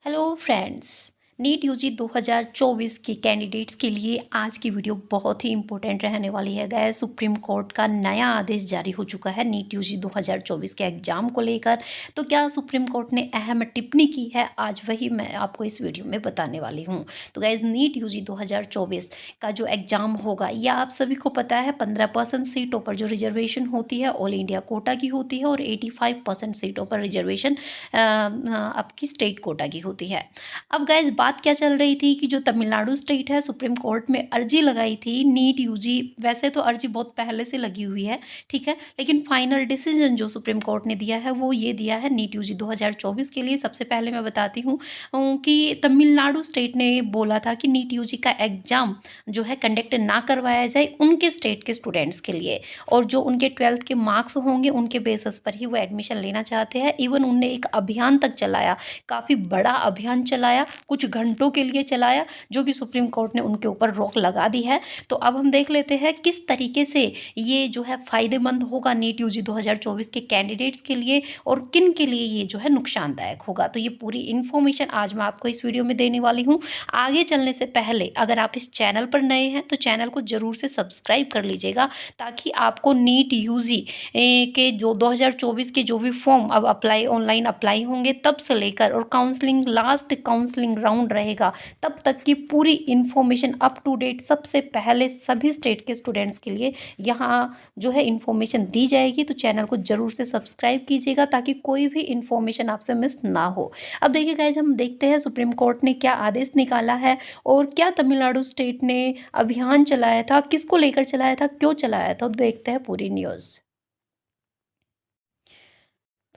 Hello friends. NEET UG 2024 के candidates के लिए आज की वीडियो बहुत ही इंपॉर्टेंट रहने वाली है। गैस सुप्रीम कोर्ट का नया आदेश जारी हो चुका है नीट यूजी 2024 के एग्जाम को लेकर। तो क्या सुप्रीम कोर्ट ने अहम टिप्पणी की है, आज वही मैं आपको इस वीडियो में बताने वाली हूँ। तो गैस नीट यूजी 2024 का जो एग्जाम होगा, यह आप सभी को पता है 15% सीटों पर जो रिजर्वेशन होती है ऑल इंडिया कोटा की होती है और 85% सीटों पर रिजर्वेशन आपकी स्टेट कोटा की होती है। अब गाइस बात क्या चल रही थी कि जो तमिलनाडु स्टेट है, सुप्रीम कोर्ट में अर्जी लगाई थी नीट यूजी। वैसे तो अर्जी बहुत पहले से लगी हुई है, ठीक है, लेकिन फाइनल डिसीजन जो सुप्रीम कोर्ट ने दिया है वो ये दिया है नीट यूजी 2024 के लिए। सबसे पहले मैं बताती हूँ कि तमिलनाडु स्टेट ने बोला था कि नीट यूजी का एग्जाम जो है कंडक्ट ना करवाया जाए उनके स्टेट के स्टूडेंट्स के लिए, और जो उनके 12th के मार्क्स होंगे उनके बेसिस पर ही वो एडमिशन लेना चाहते हैं। इवन उनने एक अभियान तक चलाया, काफ़ी बड़ा अभियान चलाया, कुछ घंटों के लिए चलाया, जो कि सुप्रीम कोर्ट ने उनके ऊपर रोक लगा दी है। तो अब हम देख लेते हैं किस तरीके से ये जो है फ़ायदेमंद होगा नीट यूजी 2024 के कैंडिडेट्स के लिए और किन के लिए ये जो है नुकसानदायक होगा। तो ये पूरी इन्फॉर्मेशन आज मैं आपको इस वीडियो में देने वाली हूँ। आगे चलने से पहले अगर आप इस चैनल पर नए हैं तो चैनल को ज़रूर से सब्सक्राइब कर लीजिएगा, ताकि आपको नीट यूजी के जो 2024 के जो भी फॉर्म अब ऑनलाइन अप्लाई होंगे तब से लेकर, और काउंसलिंग लास्ट काउंसलिंग राउंड रहेगा तब तक की पूरी इन्फॉर्मेशन अप टू डेट सबसे पहले सभी स्टेट के स्टूडेंट्स के लिए यहाँ जो है इन्फॉर्मेशन दी जाएगी। तो चैनल को ज़रूर से सब्सक्राइब कीजिएगा ताकि कोई भी इन्फॉर्मेशन आपसे मिस ना हो। अब देखिए गाइज, हम देखते हैं सुप्रीम कोर्ट ने क्या आदेश निकाला है और क्या तमिलनाडु स्टेट ने अभियान चलाया था, किसको लेकर चलाया था, क्यों चलाया था। देखते हैं पूरी न्यूज़।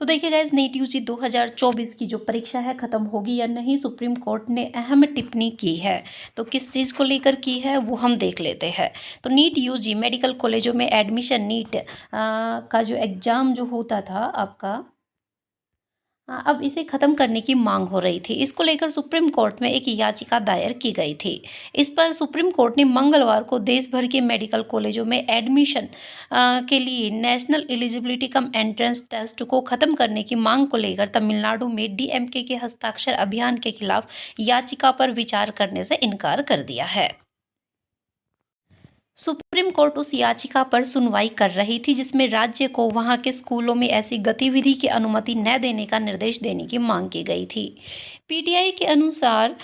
तो देखिए गाइज, नीट यूजी 2024 की जो परीक्षा है ख़त्म होगी या नहीं, सुप्रीम कोर्ट ने अहम टिप्पणी की है। तो किस चीज़ को लेकर की है वो हम देख लेते हैं। तो नीट यूजी मेडिकल कॉलेजों में एडमिशन नीट का जो एग्ज़ाम जो होता था आपका, हाँ, अब इसे खत्म करने की मांग हो रही थी। इसको लेकर सुप्रीम कोर्ट में एक याचिका दायर की गई थी। इस पर सुप्रीम कोर्ट ने मंगलवार को देश भर के मेडिकल कॉलेजों में एडमिशन के लिए national eligibility cum entrance test को खत्म करने की मांग को लेकर तमिलनाडु में डीएमके के हस्ताक्षर अभियान के खिलाफ याचिका पर विचार करने से इनकार कर दिया है। सुप्रीम कोर्ट उस याचिका पर सुनवाई कर रही थी जिसमें राज्य को वहां के स्कूलों में ऐसी गतिविधि की अनुमति न देने का निर्देश देने की मांग की गई थी। पीटीआई के अनुसार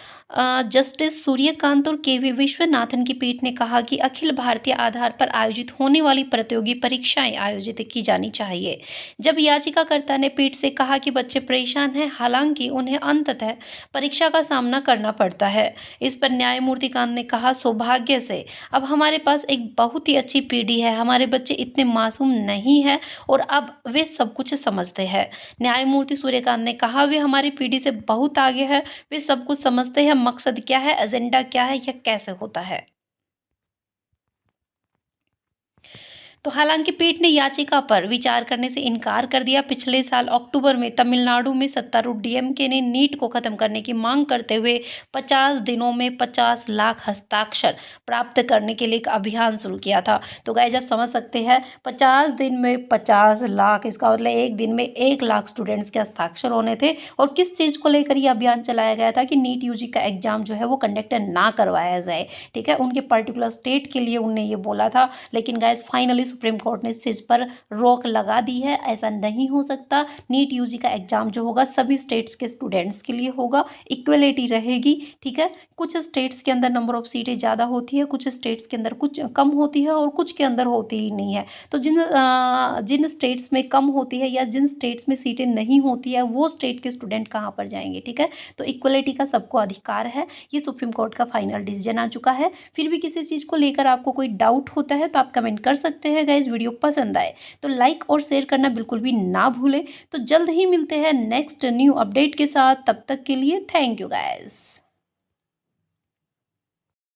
जस्टिस सूर्यकांत और केवी विश्वनाथन की पीठ ने कहा कि अखिल भारतीय आधार पर आयोजित होने वाली प्रतियोगी परीक्षाएं आयोजित की जानी चाहिए। जब याचिकाकर्ता ने पीठ से कहा कि बच्चे परेशान हैं, हालांकि उन्हें अंततः परीक्षा का सामना करना पड़ता है। इस पर न्यायमूर्ति कांत ने कहा, सौभाग्य से अब हमारे पास एक बहुत ही अच्छी पीढ़ी है। हमारे बच्चे इतने मासूम नहीं हैं और अब वे सब कुछ समझते हैं। न्यायमूर्ति सूर्यकांत ने कहा, वे हमारी पीढ़ी से बहुत आगे है, वे सब कुछ समझते हैं, मकसद क्या है, एजेंडा क्या है, यह कैसे होता है। तो हालांकि पीठ ने याचिका पर विचार करने से इनकार कर दिया। पिछले साल अक्टूबर में तमिलनाडु में सत्तारूढ़ डीएमके ने नीट को खत्म करने की मांग करते हुए 50 दिनों में 50 लाख हस्ताक्षर प्राप्त करने के लिए एक अभियान शुरू किया था। तो गाइस, आप समझ सकते हैं 50 दिन में 50 लाख, इसका मतलब एक दिन में 1 लाख स्टूडेंट्स के हस्ताक्षर होने थे। और किस चीज़ को लेकर यह अभियान चलाया गया था कि नीट यूजी का एग्जाम जो है वो कंडक्ट ना करवाया जाए, ठीक है, उनके पर्टिकुलर स्टेट के लिए उनने ये बोला था। लेकिन गाइस फाइनली सुप्रीम कोर्ट ने इस चीज़ पर रोक लगा दी है। ऐसा नहीं हो सकता। नीट यूजी का एग्जाम जो होगा सभी स्टेट्स के स्टूडेंट्स के लिए होगा, इक्वलिटी रहेगी, ठीक है। कुछ स्टेट्स के अंदर नंबर ऑफ सीटें ज़्यादा होती है, कुछ स्टेट्स के अंदर कुछ कम होती है और कुछ के अंदर होती ही नहीं है। तो जिन स्टेट्स में कम होती है या जिन स्टेट्स में सीटें नहीं होती है वो स्टेट के स्टूडेंट कहाँ पर जाएंगे, ठीक है। तो इक्वलिटी का सबको अधिकार है। ये सुप्रीम कोर्ट का फाइनल डिसीजन आ चुका है। फिर भी किसी चीज़ को लेकर आपको कोई डाउट होता है तो आप कमेंट कर सकते हैं। गाइस, वीडियो पसंद आए तो लाइक और शेयर करना बिल्कुल भी ना भूलें। तो जल्द ही मिलते हैं नेक्स्ट न्यू अपडेट के साथ। तब तक के लिए थैंक यू गाइस।